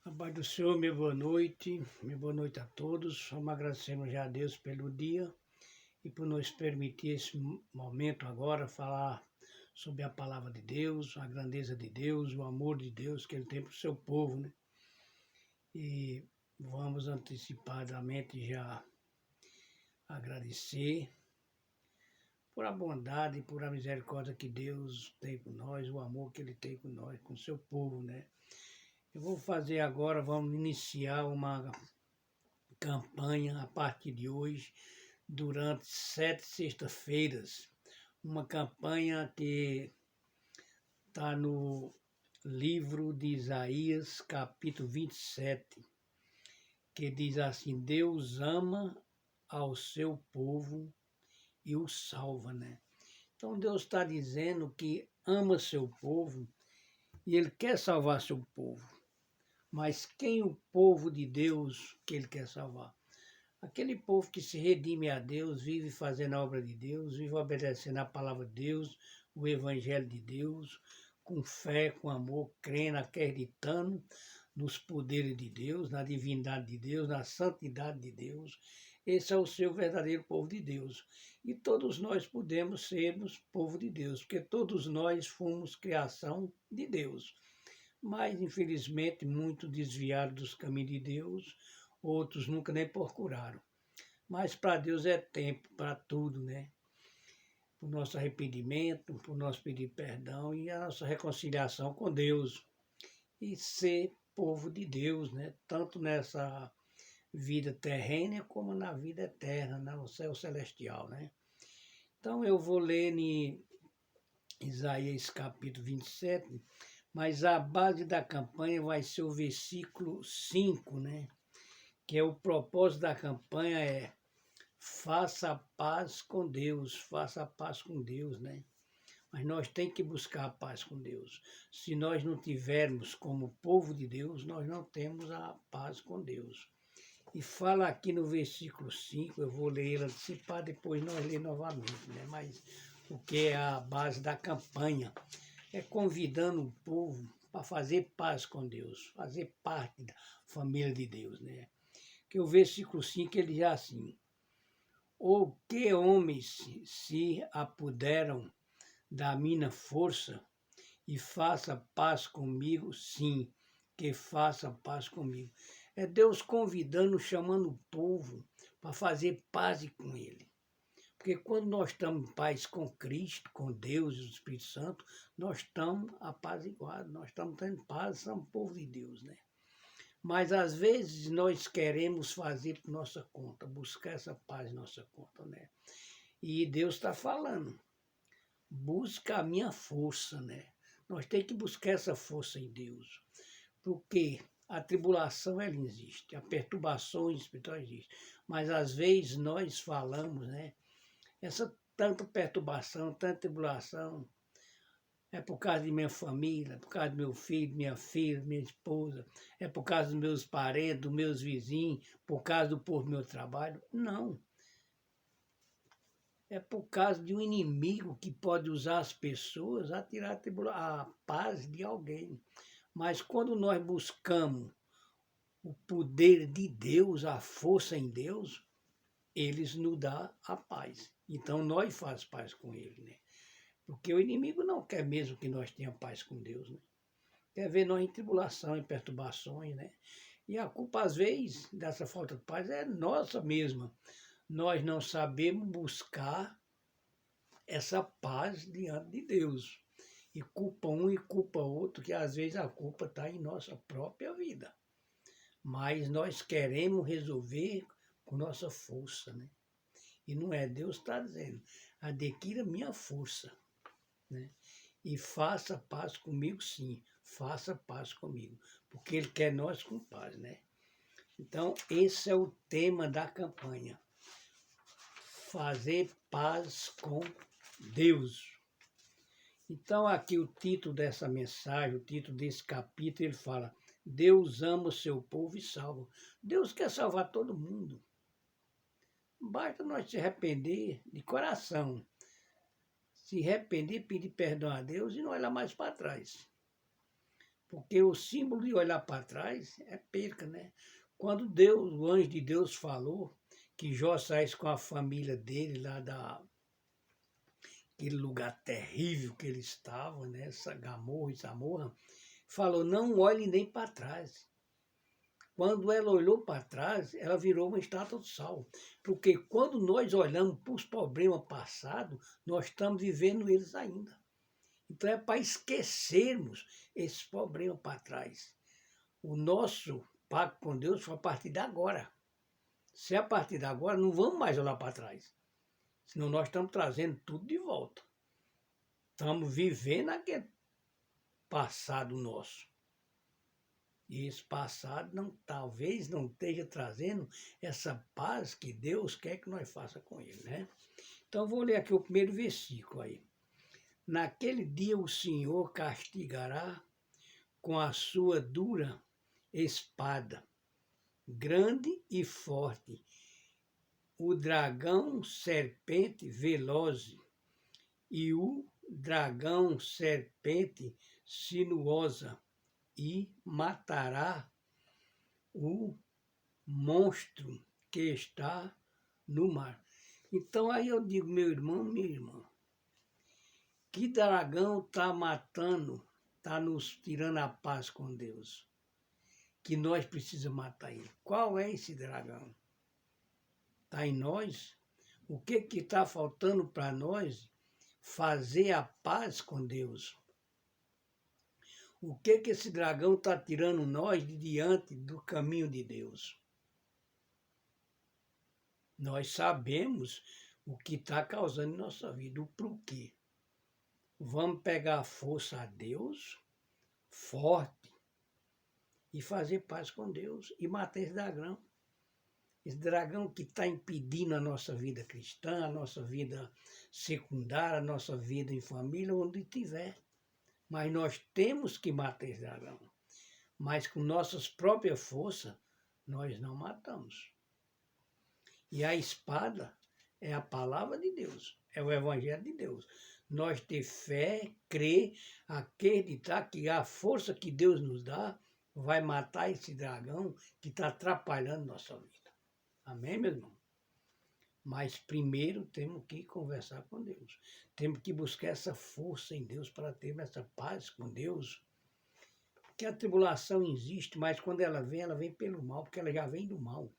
A paz do Senhor, minha boa noite a todos. Vamos agradecendo já a Deus pelo dia e por nos permitir esse momento agora falar sobre a palavra de Deus, a grandeza de Deus, o amor de Deus que Ele tem para o seu povo, né? E vamos antecipadamente já agradecer por a bondade e por a misericórdia que Deus tem com nós, o amor que Ele tem com nós, com o seu povo, né? Eu vou fazer agora, vamos iniciar uma campanha a partir de hoje, durante 7 sextas-feiras. Uma campanha que está no livro de Isaías, capítulo 27, que diz assim: Deus ama ao seu povo e o salva, né? Então Deus está dizendo que ama seu povo e Ele quer salvar seu povo. Mas quem é o povo de Deus que Ele quer salvar? Aquele povo que se redime a Deus, vive fazendo a obra de Deus, vive obedecendo a palavra de Deus, o evangelho de Deus, com fé, com amor, crendo, acreditando nos poderes de Deus, na divindade de Deus, na santidade de Deus. Esse é o seu verdadeiro povo de Deus. E todos nós podemos sermos povo de Deus, porque todos nós fomos criação de Deus. Mas, infelizmente, muitos desviaram dos caminhos de Deus, outros nunca nem procuraram. Mas para Deus é tempo para tudo, né? Para o nosso arrependimento, para o nosso pedir perdão e a nossa reconciliação com Deus. E ser povo de Deus, né? Tanto nessa vida terrena como na vida eterna, no céu celestial, né? Então eu vou ler em Isaías capítulo 27, mas a base da campanha vai ser o versículo 5, né? Que é o propósito da campanha faça a paz com Deus, faça a paz com Deus, né? Mas nós temos que buscar a paz com Deus. Se nós não tivermos como povo de Deus, nós não temos a paz com Deus. E fala aqui no versículo 5, eu vou ler ele antecipado, depois nós ler novamente, né? Mas o que é a base da campanha é convidando o povo para fazer paz com Deus, fazer parte da família de Deus, né? Que o versículo 5 ele diz assim: ou que homens se apoderam da minha força e faça paz comigo? Sim, que faça paz comigo. É Deus convidando, chamando o povo para fazer paz com Ele. Porque quando nós estamos em paz com Cristo, com Deus e o Espírito Santo, nós estamos apaziguados, nós estamos tendo paz, somos povo de Deus, né? Mas às vezes nós queremos fazer por nossa conta, buscar essa paz em nossa conta, né? E Deus está falando, busca a minha força, né? Nós temos que buscar essa força em Deus, porque a tribulação ela existe, a perturbação espiritual existe, mas às vezes nós falamos, né? Essa tanta perturbação, tanta tribulação, é por causa de minha família, por causa do meu filho, minha filha, minha esposa, é por causa dos meus parentes, dos meus vizinhos, por causa do povo do meu trabalho. Não. É por causa de um inimigo que pode usar as pessoas a tirar a paz de alguém. Mas quando nós buscamos o poder de Deus, a força em Deus, eles nos dão a paz. Então nós fazemos paz com ele, né? Porque o inimigo não quer mesmo que nós tenhamos paz com Deus, né? Quer ver nós em tribulação, em perturbações, né? E a culpa, às vezes, dessa falta de paz é nossa mesma. Nós não sabemos buscar essa paz diante de Deus. E culpa um e culpa outro, que às vezes a culpa está em nossa própria vida. Mas nós queremos resolver com nossa força, né? E não é, Deus está dizendo, adquira minha força, né? E faça paz comigo, sim, faça paz comigo, porque Ele quer nós com paz, né? Então, esse é o tema da campanha, fazer paz com Deus. Então, aqui o título dessa mensagem, o título desse capítulo, ele fala, Deus ama o seu povo e salva. Deus quer salvar todo mundo. Basta nós se arrepender de coração, se arrepender, pedir perdão a Deus e não olhar mais para trás. Porque o símbolo de olhar para trás é perca, né? Quando Deus, o anjo de Deus falou que Jó saísse com a família dele lá daquele lugar terrível que ele estava, né? Gamorra e Samorra, falou, não olhe nem para trás. Quando ela olhou para trás, ela virou uma estátua de sal. Porque quando nós olhamos para os problemas passados, nós estamos vivendo eles ainda. Então é para esquecermos esses problemas para trás. O nosso pacto com Deus foi a partir de agora. Se é a partir de agora, não vamos mais olhar para trás. Senão nós estamos trazendo tudo de volta. Estamos vivendo aquele passado nosso. E esse passado talvez não esteja trazendo essa paz que Deus quer que nós faça com ele, né? Então vou ler aqui o primeiro versículo aí. Naquele dia o Senhor castigará com a sua dura espada, grande e forte, o dragão serpente veloz e o dragão serpente sinuosa, e matará o monstro que está no mar. Então aí eu digo, meu irmão, minha irmã, que dragão está matando, está nos tirando a paz com Deus? Que nós precisamos matar ele. Qual é esse dragão? Está em nós? O que está faltando para nós fazer a paz com Deus? O que esse dragão está tirando nós de diante do caminho de Deus? Nós sabemos o que está causando em nossa vida, o porquê. Vamos pegar a força a Deus, forte, e fazer paz com Deus e matar esse dragão. Esse dragão que está impedindo a nossa vida cristã, a nossa vida secundária, a nossa vida em família, onde estiver. Mas nós temos que matar esse dragão. Mas com nossas próprias forças, nós não matamos. E a espada é a palavra de Deus, é o evangelho de Deus. Nós ter fé, crer, acreditar que a força que Deus nos dá vai matar esse dragão que está atrapalhando nossa vida. Amém, meu irmão? Mas primeiro temos que conversar com Deus. Temos que buscar essa força em Deus para termos essa paz com Deus. Porque a tribulação existe, mas quando ela vem pelo mal, porque ela já vem do mal.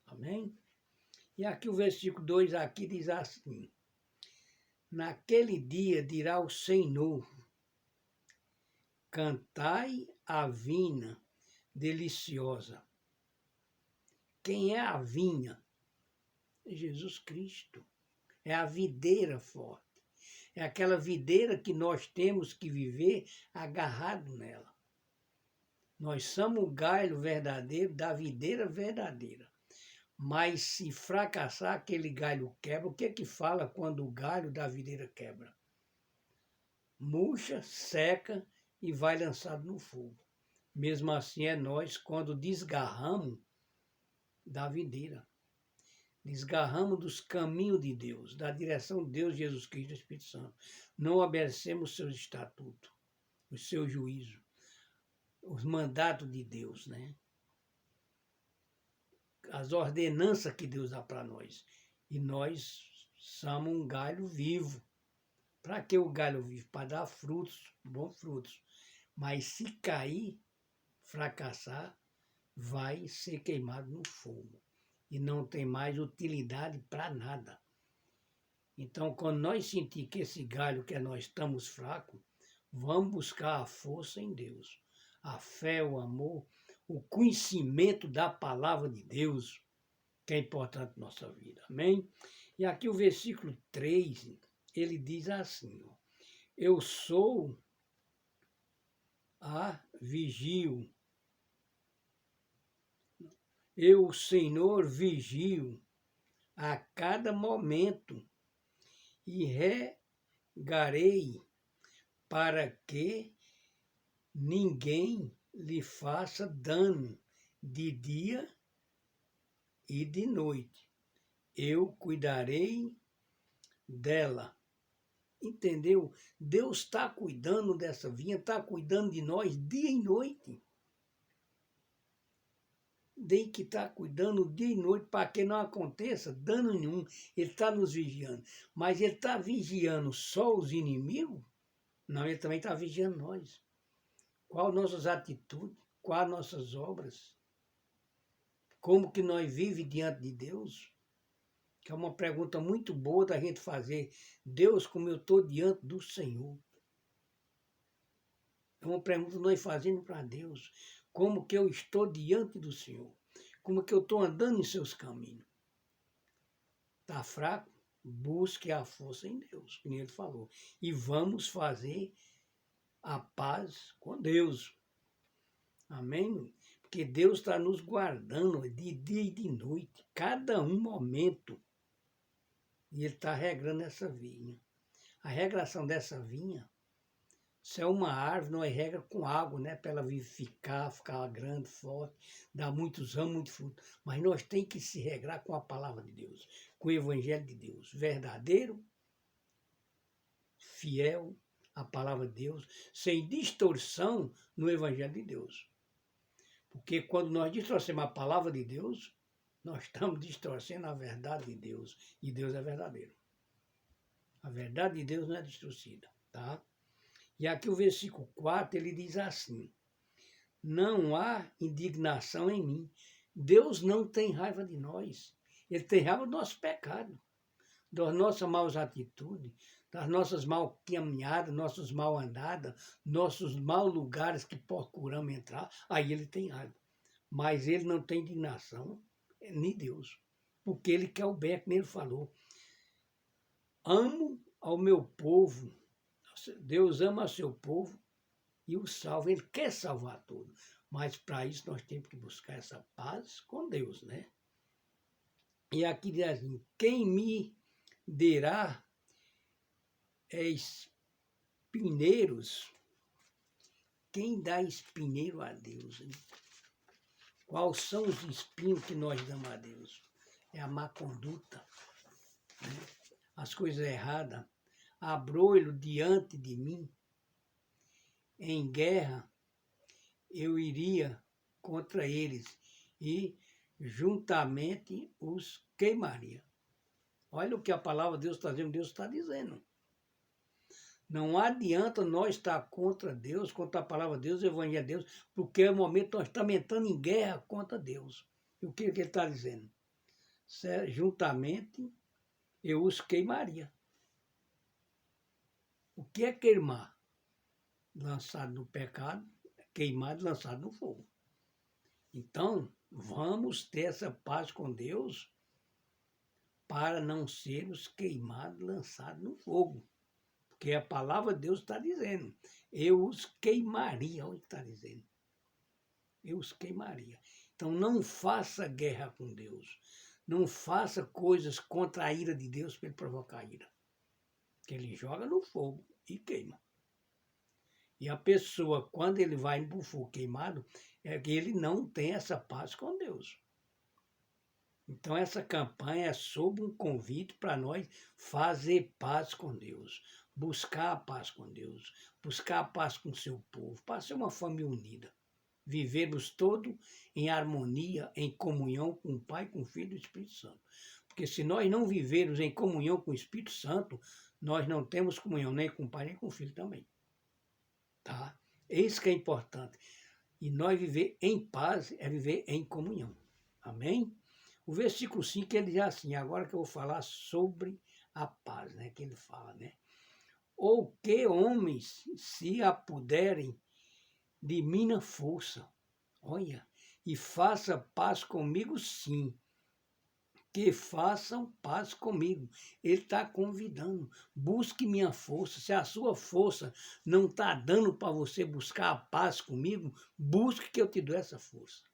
Amém? E aqui o versículo 2 aqui diz assim: naquele dia dirá o Senhor, cantai a vinha deliciosa. Quem é a vinha? É Jesus Cristo. É a videira forte. É aquela videira que nós temos que viver agarrado nela. Nós somos o galho verdadeiro da videira verdadeira. Mas se fracassar, aquele galho quebra. O que é que fala quando o galho da videira quebra? Murcha, seca e vai lançado no fogo. Mesmo assim é nós quando desgarramos da videira. Desgarramos dos caminhos de Deus, da direção de Deus, Jesus Cristo e Espírito Santo. Não obedecemos os seus estatutos, o seu juízo, os mandatos de Deus, né? As ordenanças que Deus dá para nós. E nós somos um galho vivo. Para que o galho vivo? Para dar frutos, bons frutos. Mas se cair, fracassar, vai ser queimado no fogo. E não tem mais utilidade para nada. Então, quando nós sentir que esse galho que nós estamos fracos, vamos buscar a força em Deus. A fé, o amor, o conhecimento da palavra de Deus, que é importante na nossa vida. Amém? E aqui o versículo 3, ele diz assim: eu sou a vigio. Eu, Senhor, vigio a cada momento e regarei para que ninguém lhe faça dano de dia e de noite. Eu cuidarei dela Entendeu? Deus está cuidando dessa vinha, está cuidando de nós dia e noite. Tem que estar cuidando dia e noite para que não aconteça dano nenhum. Ele está nos vigiando. Mas ele está vigiando só os inimigos? Não, ele também está vigiando nós. Qual nossas atitudes? Quais nossas obras? Como que nós vivemos diante de Deus? Que é uma pergunta muito boa da gente fazer. Deus, como eu estou diante do Senhor? É uma pergunta que nós fazemos para Deus. Como que eu estou diante do Senhor? Como que eu estou andando em seus caminhos? Está fraco? Busque a força em Deus, como ele falou. E vamos fazer a paz com Deus. Amém? Porque Deus está nos guardando de dia e de noite, cada um momento. E Ele está regrando essa vinha. A regração dessa vinha, se é uma árvore, não é regra com água, né? Para ela vivificar, ficar grande, forte, dar muitos ramos, muito fruto. Mas nós temos que se regrar com a palavra de Deus, com o Evangelho de Deus, verdadeiro, fiel à palavra de Deus, sem distorção no Evangelho de Deus. Porque quando nós distorcemos a palavra de Deus, nós estamos distorcendo a verdade de Deus. E Deus é verdadeiro. A verdade de Deus não é distorcida, tá? E aqui o versículo 4, ele diz assim: não há indignação em mim. Deus não tem raiva de nós. Ele tem raiva do nosso pecado, das nossas maus atitudes, das nossas mal caminhadas, nossos mal andadas, nossos maus lugares que procuramos entrar. Aí ele tem raiva. Mas ele não tem indignação, nem Deus. Porque ele quer o bem, como ele falou. Amo ao meu povo. Deus ama ao seu povo e o salva. Ele quer salvar todos. Mas para isso nós temos que buscar essa paz com Deus, né? E aqui diz assim: quem me derá espinheiros? Quem dá espinheiro a Deus? Hein? Quais são os espinhos que nós damos a Deus? É a má conduta, né? As coisas erradas. Abrou-lo diante de mim. Em guerra eu iria contra eles e juntamente os queimaria. Olha o que a palavra de Deus está dizendo. Deus está dizendo. Não adianta nós estar contra Deus, contra a palavra de Deus, o evangelho de Deus, porque é o momento que nós estamos entrando em guerra contra Deus. E o que ele está dizendo? Juntamente eu os queimaria. O que é queimar? Lançado no pecado, queimado, lançado no fogo. Então, vamos ter essa paz com Deus para não sermos queimados, lançados no fogo. Porque a palavra de Deus está dizendo, eu os queimaria, olha o que está dizendo. Eu os queimaria. Então não faça guerra com Deus. Não faça coisas contra a ira de Deus para ele provocar a ira. Que ele joga no fogo e queima. E a pessoa, quando ele vai para o fogo queimado, é que ele não tem essa paz com Deus. Então essa campanha é sobre um convite para nós fazer paz com Deus. Buscar a paz com Deus. Buscar a paz com o seu povo. Para ser uma família unida. Vivermos todos em harmonia, em comunhão com o Pai, com o Filho e o Espírito Santo. Porque se nós não vivermos em comunhão com o Espírito Santo, nós não temos comunhão nem com o Pai, nem com o Filho também. Tá? Isso que é importante. E nós viver em paz é viver em comunhão. Amém? O versículo 5, ele diz assim, agora que eu vou falar sobre a paz, né? Que ele fala, né? Ou que homens se apoderem de minha força, olha, e faça paz comigo sim, que façam paz comigo. Ele está convidando, busque minha força. Se a sua força não está dando para você buscar a paz comigo, busque que eu te dou essa força.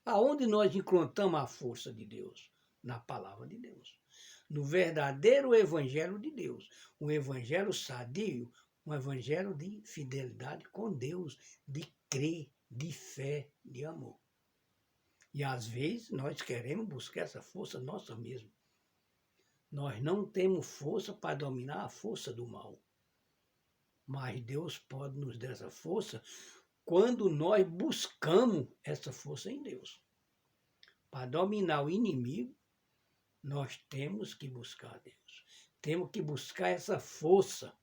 Aonde nós encontramos a força de Deus? Na palavra de Deus. No verdadeiro evangelho de Deus. Um evangelho sadio, um evangelho de fidelidade com Deus, de crer, de fé, de amor. E às vezes nós queremos buscar essa força nossa mesmo. Nós não temos força para dominar a força do mal. Mas Deus pode nos dar essa força quando nós buscamos essa força em Deus. Para dominar o inimigo, nós temos que buscar Deus. Temos que buscar essa força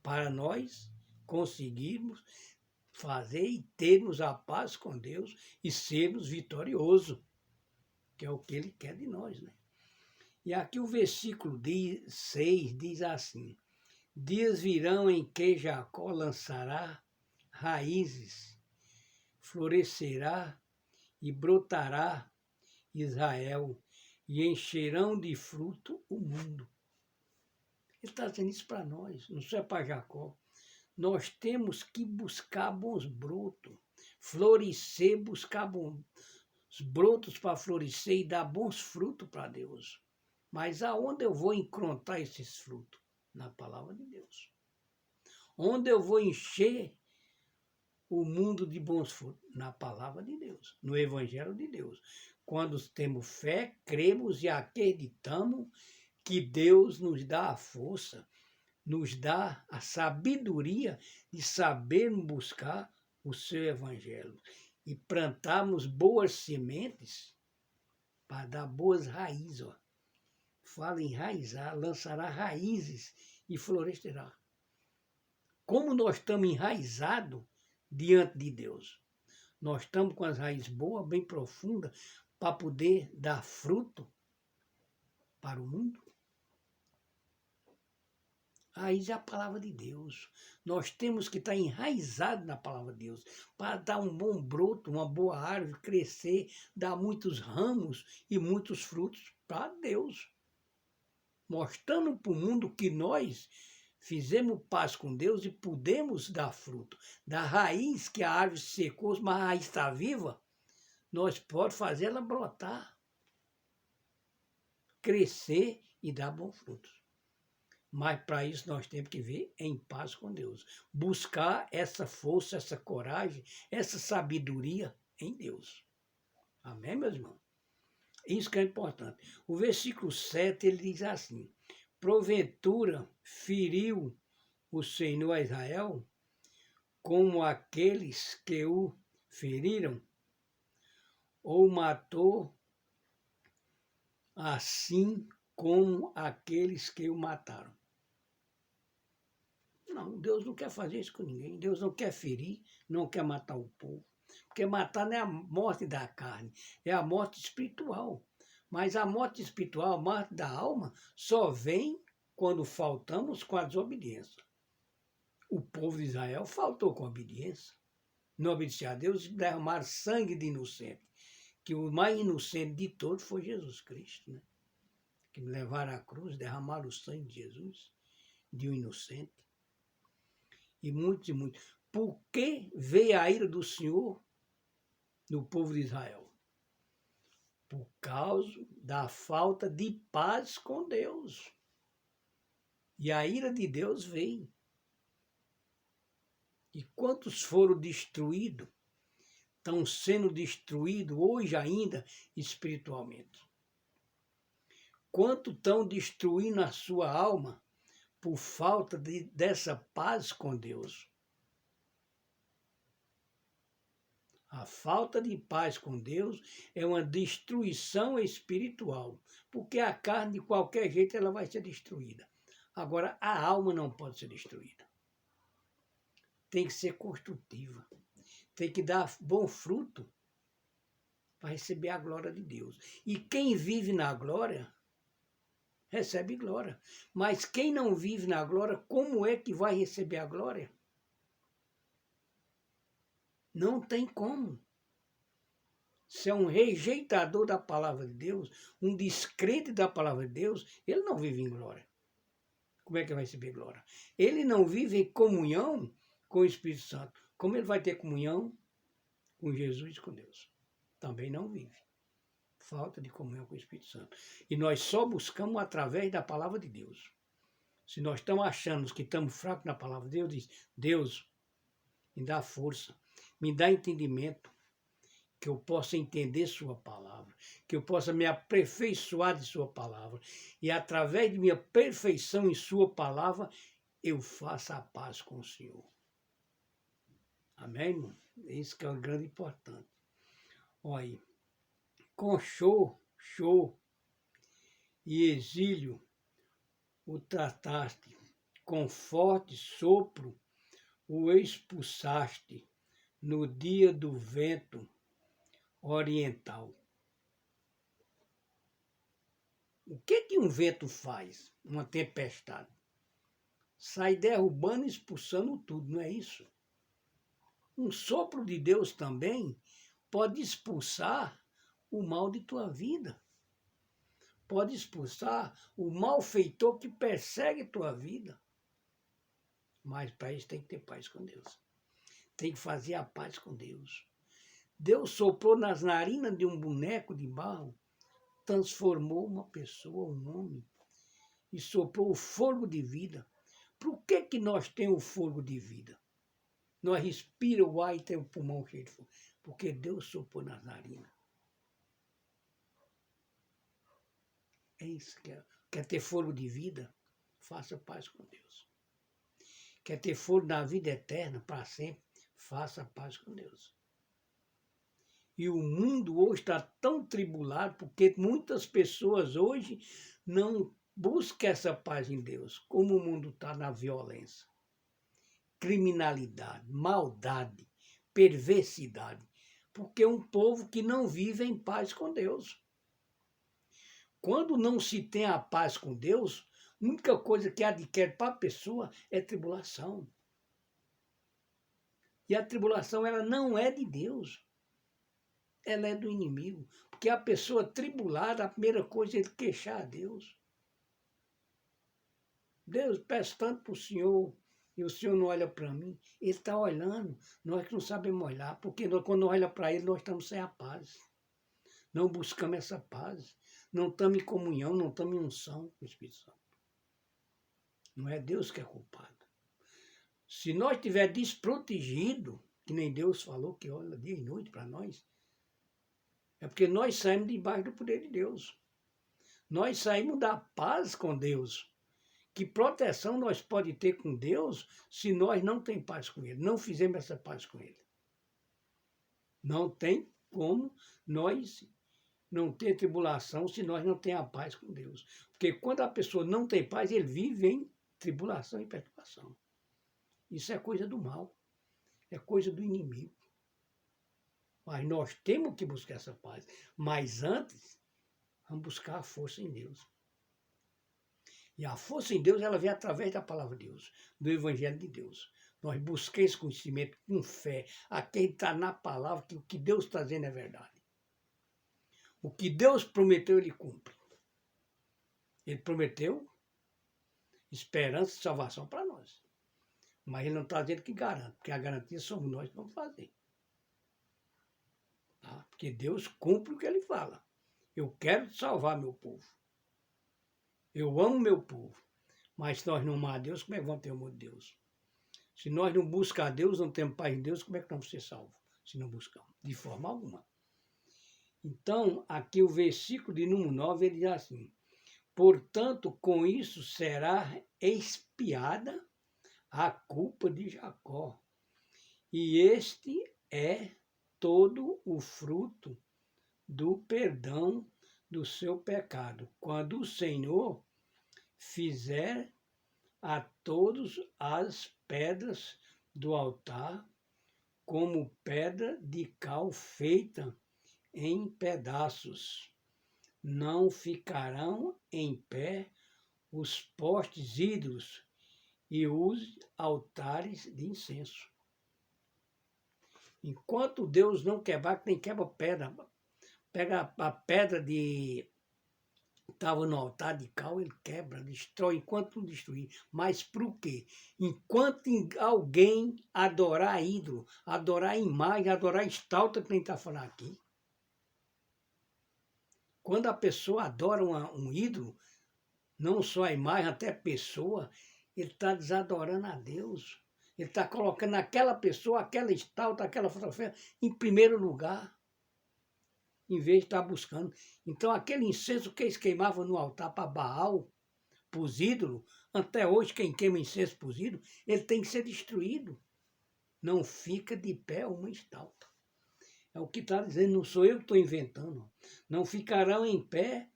para nós conseguirmos fazer e termos a paz com Deus e sermos vitoriosos, que é o que Ele quer de nós, né? E aqui o versículo 6 diz assim: dias virão em que Jacó lançará raízes, florescerá e brotará Israel, e encherão de fruto o mundo. Ele está dizendo isso para nós, não só é para Jacó. Nós temos que buscar bons brotos, florescer, buscar bons brotos para florescer e dar bons frutos para Deus. Mas aonde eu vou encontrar esses frutos? Na palavra de Deus. Onde eu vou encher o mundo de bons frutos? Na palavra de Deus, no Evangelho de Deus. Quando temos fé, cremos e acreditamos que Deus nos dá a força, nos dá a sabedoria de sabermos buscar o seu Evangelho e plantarmos boas sementes para dar boas raízes. Ó. Fala enraizar, lançará raízes e florescerá. Como nós estamos enraizados diante de Deus? Nós estamos com as raízes boas, bem profundas, para poder dar fruto para o mundo? Raiz é a palavra de Deus. Nós temos que estar enraizados na palavra de Deus para dar um bom broto, uma boa árvore, crescer, dar muitos ramos e muitos frutos para Deus. Mostrando para o mundo que nós fizemos paz com Deus e podemos dar fruto. Da raiz que a árvore secou, mas a raiz está viva, nós podemos fazer ela brotar, crescer e dar bons frutos. Mas para isso nós temos que ver em paz com Deus. Buscar essa força, essa coragem, essa sabedoria em Deus. Amém, meus irmãos? Isso que é importante. O versículo 7, ele diz assim: porventura feriu o Senhor a Israel como aqueles que o feriram, ou matou assim como aqueles que o mataram. Não, Deus não quer fazer isso com ninguém. Deus não quer ferir, não quer matar o povo. Porque matar não é a morte da carne, é a morte espiritual. Mas a morte espiritual, a morte da alma, só vem quando faltamos com a desobediência. O povo de Israel faltou com a obediência. Não obedecia a Deus e derramaram sangue de inocente. Que o mais inocente de todos foi Jesus Cristo, né? Que levaram a cruz, derramaram o sangue de Jesus, de um inocente. E muitos e muitos. Por que veio a ira do Senhor no povo de Israel? Por causa da falta de paz com Deus. E a ira de Deus veio. E quantos foram destruídos, estão sendo destruídos hoje ainda espiritualmente? Quanto estão destruindo a sua alma por falta dessa paz com Deus? A falta de paz com Deus é uma destruição espiritual, porque a carne, de qualquer jeito, ela vai ser destruída. Agora, a alma não pode ser destruída. Tem que ser construtiva. Tem que dar bom fruto para receber a glória de Deus. E quem vive na glória, recebe glória. Mas quem não vive na glória, como é que vai receber a glória? Não tem como. Se é um rejeitador da palavra de Deus, um descrente da palavra de Deus, ele não vive em glória. Como é que vai receber glória? Ele não vive em comunhão com o Espírito Santo. Como ele vai ter comunhão com Jesus e com Deus? Também não vive. Falta de comunhão com o Espírito Santo. E nós só buscamos através da palavra de Deus. Se nós estamos achando que estamos fracos na palavra de Deus, diz: Deus, me dá força, me dá entendimento. que eu possa entender sua palavra, que eu possa me aperfeiçoar de sua palavra. E através de minha perfeição em sua palavra, eu faça a paz com o Senhor. Amém, irmão? Isso que é o grande importante. Olha aí. Com show e exílio o trataste, com forte sopro o expulsaste no dia do vento oriental. O que um vento faz? Uma tempestade. Sai derrubando e expulsando tudo, não é isso? Um sopro de Deus também pode expulsar o mal de tua vida. Pode expulsar o malfeitor que persegue tua vida. Mas para isso tem que ter paz com Deus. Tem que fazer a paz com Deus. Deus soprou nas narinas de um boneco de barro, transformou uma pessoa, um homem, e soprou o fogo de vida. Por que nós temos o fogo de vida? Nós respiramos o ar e temos o pulmão cheio de fogo. Porque Deus soprou nas narinas. É isso que é. Quer ter fogo de vida? Faça paz com Deus. Quer ter fogo na vida eterna, para sempre? Faça paz com Deus. E o mundo hoje está tão tribulado porque muitas pessoas hoje não buscam essa paz em Deus. Como o mundo está na violência, criminalidade, maldade, perversidade. Porque é um povo que não vive em paz com Deus. Quando não se tem a paz com Deus, a única coisa que adquire para a pessoa é tribulação. E a tribulação ela não é de Deus. Ela é do inimigo. Porque a pessoa tribulada, a primeira coisa é ele queixar a Deus. Deus, peço tanto para o Senhor, e o Senhor não olha para mim. Ele está olhando, nós que não sabemos olhar, porque quando olha para ele, nós estamos sem a paz. Não buscamos essa paz. Não estamos em comunhão, não estamos em unção com o Espírito Santo. Não é Deus que é culpado. Se nós estiver desprotegido, que nem Deus falou, que olha dia e noite para nós, é porque nós saímos debaixo do poder de Deus. Nós saímos da paz com Deus. Que proteção nós podemos ter com Deus se nós não temos paz com Ele, não fizemos essa paz com Ele. Não tem como nós não ter tribulação se nós não temos a paz com Deus. Porque quando a pessoa não tem paz, ele vive em tribulação e perturbação. Isso é coisa do mal, é coisa do inimigo. Mas nós temos que buscar essa paz. Mas antes, vamos buscar a força em Deus. E a força em Deus, ela vem através da palavra de Deus, do Evangelho de Deus. Nós busquemos esse conhecimento com fé, acreditar na palavra que o que Deus está dizendo é verdade. O que Deus prometeu, Ele cumpre. Ele prometeu esperança e salvação para nós. Mas Ele não está dizendo que garante, porque a garantia somos nós que vamos fazer. Tá? Porque Deus cumpre o que Ele fala. Eu quero salvar meu povo. Eu amo meu povo. Mas se nós não amar a Deus, como é que vamos ter o amor de Deus? Se nós não buscar a Deus, não temos paz em Deus, como é que vamos ser salvos? Se não buscamos. De forma alguma. Então, aqui o versículo de número 9, ele diz assim: portanto, com isso será expiada a culpa de Jacó. E este é todo o fruto do perdão do seu pecado, quando o Senhor fizer a todos as pedras do altar como pedra de cal feita em pedaços. Não ficarão em pé os postes ídolos e os altares de incenso. Enquanto Deus não quebrar, que nem quebra pedra. Pega a pedra de estava no altar de cal, ele quebra, destrói, enquanto não destruir. Mas por quê? Enquanto alguém adorar ídolo, adorar imagem, adorar estátua, que nem está falando aqui. Quando a pessoa adora um ídolo, não só a imagem, até a pessoa, ele está desadorando a Deus. Ele está colocando aquela pessoa, aquela estátua, aquela fotografia em primeiro lugar. em vez de estar buscando. Então, aquele incenso que eles queimavam no altar para Baal, para os ídolos, até hoje, quem queima incenso para os ídolos, ele tem que ser destruído. Não fica de pé uma estátua. É o que está dizendo, não sou eu que estou inventando. Não ficarão em pé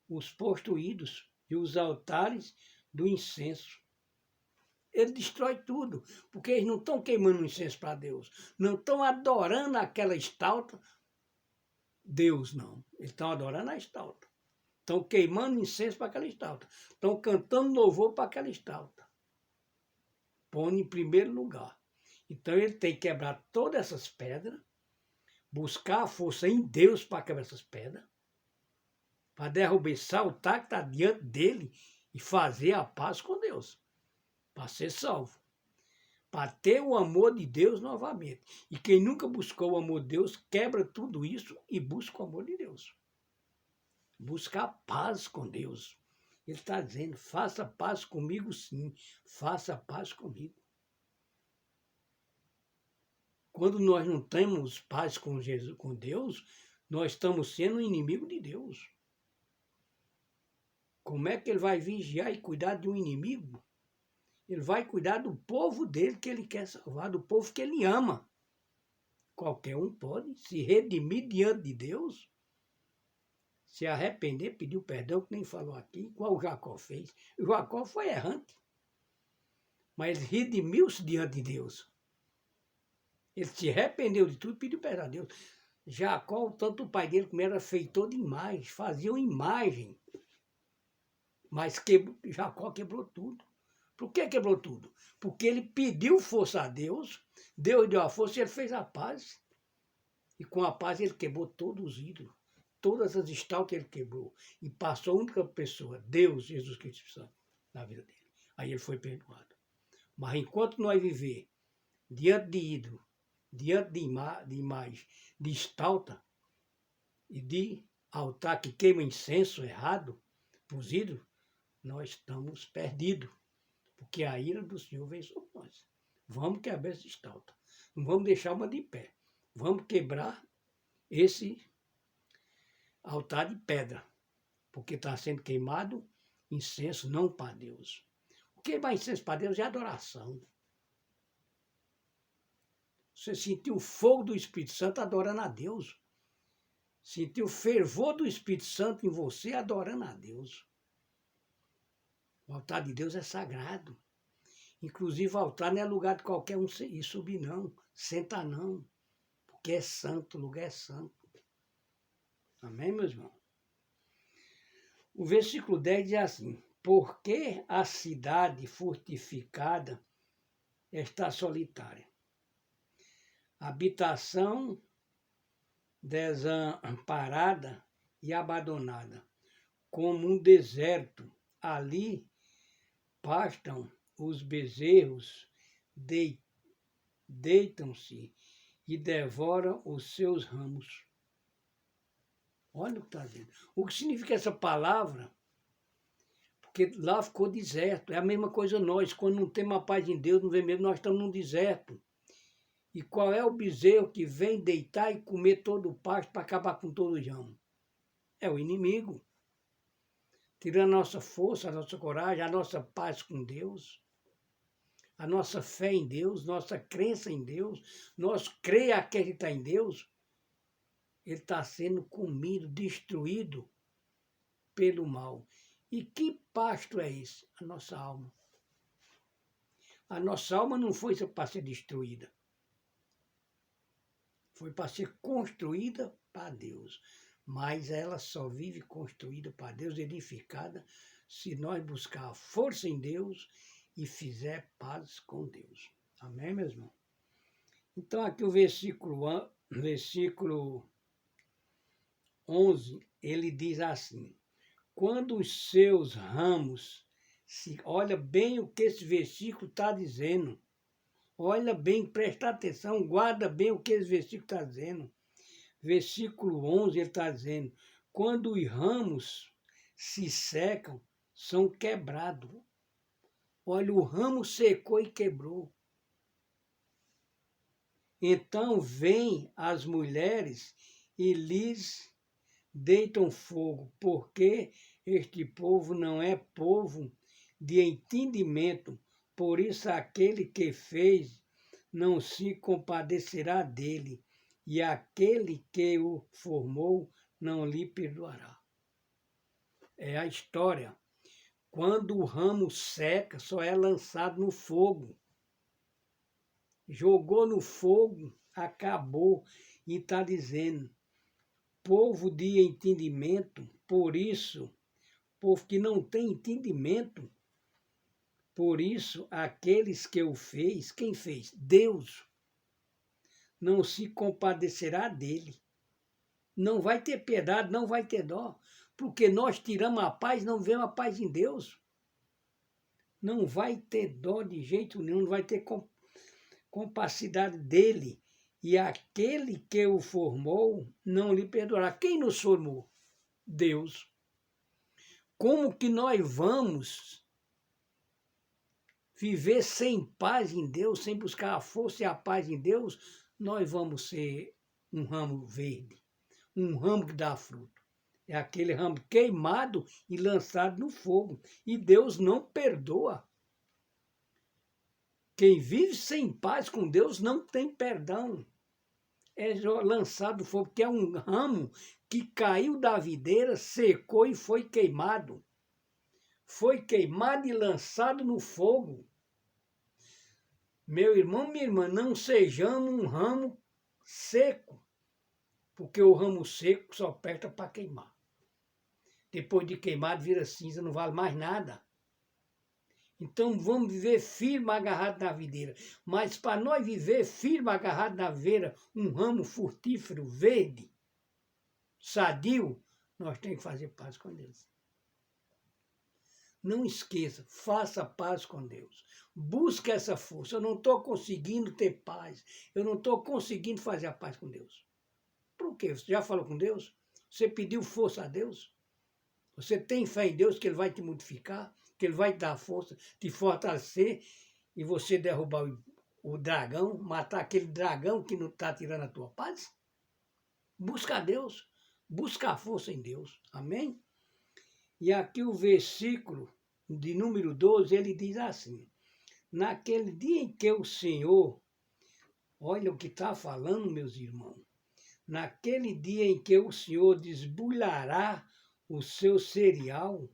os possuídos e os altares do incenso. Ele destrói tudo, porque eles não estão queimando incenso para Deus. Não estão adorando aquela estátua. Deus não. Eles estão adorando a estátua. Estão queimando incenso para aquela estátua. Estão cantando louvor para aquela estátua. Põe em primeiro lugar. Então ele tem que quebrar todas essas pedras, buscar a força em Deus para quebrar essas pedras, para derrubar esse altar que está diante dele e fazer a paz com Deus, para ser salvo, para ter o amor de Deus novamente. E quem nunca buscou o amor de Deus, quebra tudo isso e busca o amor de Deus. Busca a paz com Deus. Ele está dizendo, faça paz comigo sim, faça paz comigo. Quando nós não temos paz com Jesus, com Deus, nós estamos sendo inimigo de Deus. Como é que ele vai vigiar e cuidar de um inimigo? Ele vai cuidar do povo dele que ele quer salvar, do povo que ele ama. Qualquer um pode se redimir diante de Deus, se arrepender, pedir perdão, que nem falou aqui, igual o Jacó fez. O Jacó foi errante, mas redimiu-se diante de Deus. Ele se arrependeu de tudo e pediu perdão a Deus. Jacó, tanto o pai dele como era feitor de imagens, faziam imagem. Mas Jacó quebrou tudo. Por que quebrou tudo? Porque ele pediu força a Deus, Deus deu a força e ele fez a paz. E com a paz ele quebrou todos os ídolos. Todas as estátuas ele quebrou. E passou a única pessoa, Deus, Jesus Cristo, na vida dele. Aí ele foi perdoado. Mas enquanto nós viver diante de ídolo, diante de imagem, de estátua e de altar que queima incenso errado para os ídolos, nós estamos perdidos. Porque a ira do Senhor vem sobre nós. Vamos quebrar essa estátua. Não vamos deixar uma de pé. Vamos quebrar esse altar de pedra. Porque está sendo queimado incenso não para Deus. O queimar incenso para Deus é adoração. Você sentiu o fogo do Espírito Santo adorando a Deus. Sentiu o fervor do Espírito Santo em você adorando a Deus. O altar de Deus é sagrado. Inclusive, o altar não é lugar de qualquer um ir subir, não. Sentar, não. Porque é santo, o lugar é santo. Amém, meus irmãos? O versículo 10 diz assim: porque a cidade fortificada está solitária. Habitação desamparada e abandonada, como um deserto. Ali pastam os bezerros, deitam-se e devoram os seus ramos. Olha o que está dizendo. O que significa essa palavra? Porque lá ficou deserto. É a mesma coisa nós. Quando não temos a paz em Deus, não vem mesmo, nós estamos num deserto. E qual é o bezerro que vem deitar e comer todo o pasto para acabar com todo o ramo? É o inimigo. Tirando a nossa força, a nossa coragem, a nossa paz com Deus, a nossa fé em Deus, nossa crença em Deus, nós crer acreditar em Deus, ele está sendo comido, destruído pelo mal. E que pasto é esse? A nossa alma. A nossa alma não foi para ser destruída. Foi para ser construída para Deus. Mas ela só vive construída para Deus, edificada, se nós buscar a força em Deus e fizer paz com Deus. Amém, meu irmão? Então aqui o versículo 11, ele diz assim: quando os seus ramos, olha bem o que esse versículo está dizendo. Olha bem, presta atenção, guarda bem o que esse versículo está dizendo. Versículo 11, ele está dizendo: quando os ramos se secam, são quebrados. Olha, o ramo secou e quebrou. Então vêm as mulheres e lhes deitam fogo, porque este povo não é povo de entendimento. Por isso aquele que fez não se compadecerá dele, e aquele que o formou não lhe perdoará. É a história. Quando o ramo seca, só é lançado no fogo. Jogou no fogo, acabou. E está dizendo, povo de entendimento, por isso, povo que não tem entendimento, por isso, aqueles que o fez, quem fez? Deus, não se compadecerá dele. Não vai ter piedade, não vai ter dó, porque nós tiramos a paz, não vemos a paz em Deus. Não vai ter dó de jeito nenhum, não vai ter compassividade dele. E aquele que o formou não lhe perdoará. Quem nos formou? Deus. Como que nós vamos viver sem paz em Deus, sem buscar a força e a paz em Deus? Nós vamos ser um ramo verde, um ramo que dá fruto. É aquele ramo queimado e lançado no fogo. E Deus não perdoa. Quem vive sem paz com Deus não tem perdão. É lançado no fogo, que é um ramo que caiu da videira, secou e foi queimado. Foi queimado e lançado no fogo. Meu irmão, minha irmã, não sejamos um ramo seco, porque o ramo seco só presta para queimar. Depois de queimado, vira cinza, não vale mais nada. Então vamos viver firme, agarrado na videira. Mas para nós viver firme, agarrado na videira, um ramo frutífero, verde, sadio, nós temos que fazer paz com Deus. Não esqueça, faça paz com Deus. Busque essa força. Eu não estou conseguindo ter paz. Eu não estou conseguindo fazer a paz com Deus. Por quê? Você já falou com Deus? Você pediu força a Deus? Você tem fé em Deus que Ele vai te modificar? Que Ele vai te dar força, te fortalecer e você derrubar o dragão, matar aquele dragão que não está tirando a tua paz? Busca a Deus. Busca a força em Deus. Amém? E aqui o versículo de número 12, ele diz assim, naquele dia em que o Senhor, olha o que está falando, meus irmãos, naquele dia em que o Senhor desbulhará o seu cereal,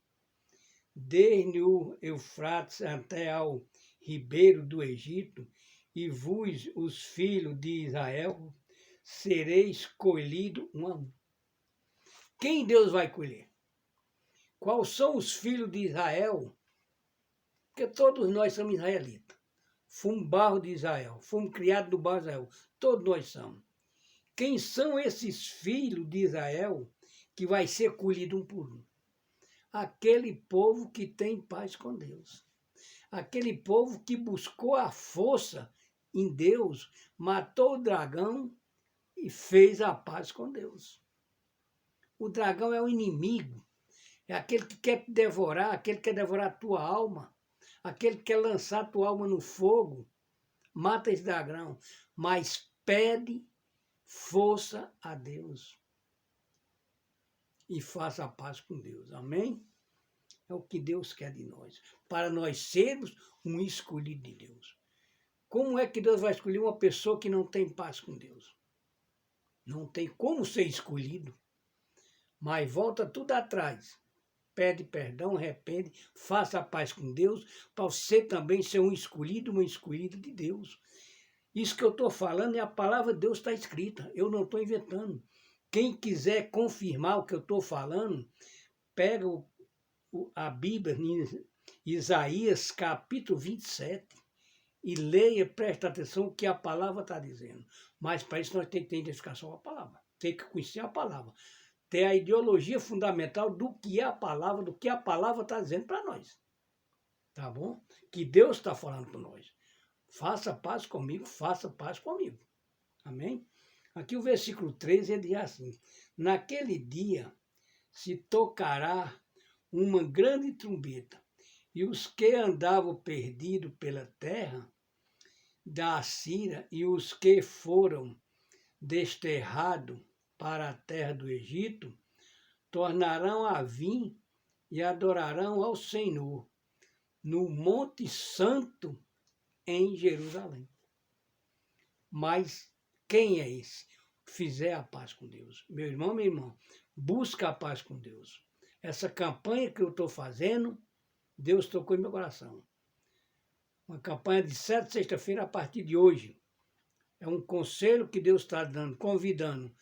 desde o Eufrates até ao ribeiro do Egito, e vós, os filhos de Israel, sereis colhidos um a um. Quem Deus vai colher? Quais são os filhos de Israel? Porque todos nós somos israelitas. Fomos barro de Israel, fomos criados do barro de Israel. Todos nós somos. Quem são esses filhos de Israel que vai ser colhido um por um? Aquele povo que tem paz com Deus. Aquele povo que buscou a força em Deus, matou o dragão e fez a paz com Deus. O dragão é o inimigo. É aquele que quer te devorar, aquele que quer devorar a tua alma, aquele que quer lançar a tua alma no fogo. Mata esse dragão, mas pede força a Deus. E faça a paz com Deus. Amém? É o que Deus quer de nós. Para nós sermos um escolhido de Deus. Como é que Deus vai escolher uma pessoa que não tem paz com Deus? Não tem como ser escolhido. Mas volta tudo atrás. Pede perdão, arrepende, faça a paz com Deus, para você também ser um escolhido, uma escolhida de Deus. Isso que eu estou falando é a palavra de Deus está escrita, eu não estou inventando. Quem quiser confirmar o que eu estou falando, pega a Bíblia, em Isaías capítulo 27, e leia, presta atenção no que a palavra está dizendo. Mas para isso nós temos que ter identificação com a palavra, tem que conhecer a palavra. Ter a ideologia fundamental do que é a palavra, do que a palavra está dizendo para nós. Tá bom? Que Deus está falando para nós. Faça paz comigo, faça paz comigo. Amém? Aqui o versículo 13 ele diz assim, naquele dia se tocará uma grande trombeta, e os que andavam perdidos pela terra da Assíria e os que foram desterrados para a terra do Egito, tornarão a vir e adorarão ao Senhor no Monte Santo em Jerusalém. Mas quem é esse? Fizer a paz com Deus. Meu irmão, minha irmã, busca a paz com Deus. Essa campanha que eu estou fazendo, Deus tocou em meu coração. Uma campanha de 7 sexta-feira a partir de hoje. É um conselho que Deus está dando, convidando.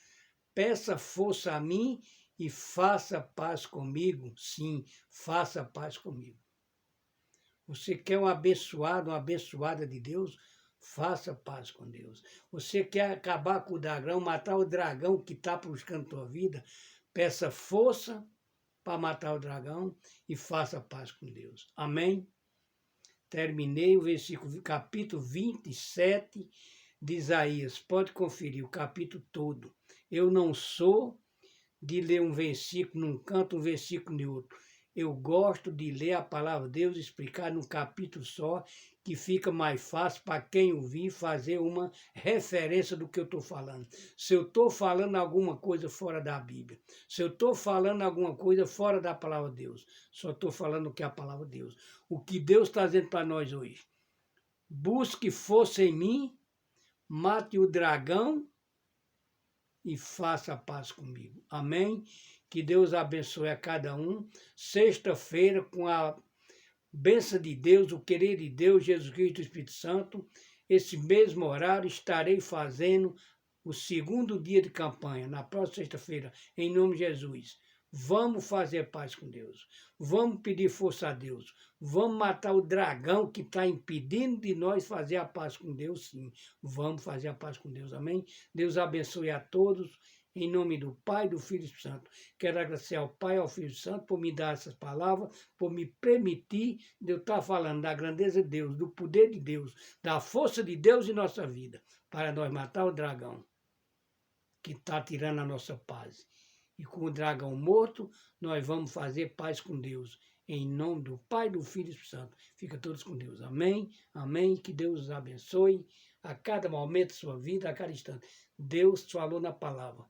Peça força a mim e faça paz comigo. Sim, faça paz comigo. Você quer um abençoado, uma abençoada de Deus? Faça paz com Deus. Você quer acabar com o dragão, matar o dragão que está buscando a tua vida? Peça força para matar o dragão e faça paz com Deus. Amém? Terminei o versículo, capítulo 27 de Isaías. Pode conferir o capítulo todo. Eu não sou de ler um versículo num canto, um versículo no outro. Eu gosto de ler a palavra de Deus, explicar num capítulo só, que fica mais fácil para quem ouvir fazer uma referência do que eu estou falando. Se eu estou falando alguma coisa fora da Bíblia, se eu estou falando alguma coisa fora da palavra de Deus, só estou falando o que é a palavra de Deus. O que Deus está dizendo para nós hoje. Busque força em mim, mate o dragão e faça a paz comigo. Amém? Que Deus abençoe a cada um. Sexta-feira, com a bênção de Deus, o querer de Deus, Jesus Cristo e o Espírito Santo, esse mesmo horário estarei fazendo o segundo dia de campanha, na próxima sexta-feira, em nome de Jesus. Vamos fazer paz com Deus. Vamos pedir força a Deus. Vamos matar o dragão que está impedindo de nós fazer a paz com Deus, sim. Vamos fazer a paz com Deus, amém? Deus abençoe a todos, em nome do Pai, do Filho e do Espírito Santo. Quero agradecer ao Pai e ao Filho e ao Espírito Santo por me dar essas palavras, por me permitir de eu estar falando da grandeza de Deus, do poder de Deus, da força de Deus em nossa vida, para nós matar o dragão que está tirando a nossa paz. E com o dragão morto, nós vamos fazer paz com Deus. Em nome do Pai, do Filho e do Espírito Santo. Fica todos com Deus. Amém? Amém. Que Deus os abençoe a cada momento da sua vida, a cada instante. Deus falou na palavra.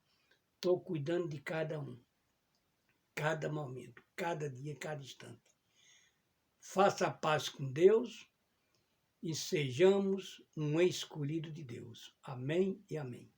Estou cuidando de cada um. Cada momento, cada dia, cada instante. Faça a paz com Deus e sejamos um escolhido de Deus. Amém e amém.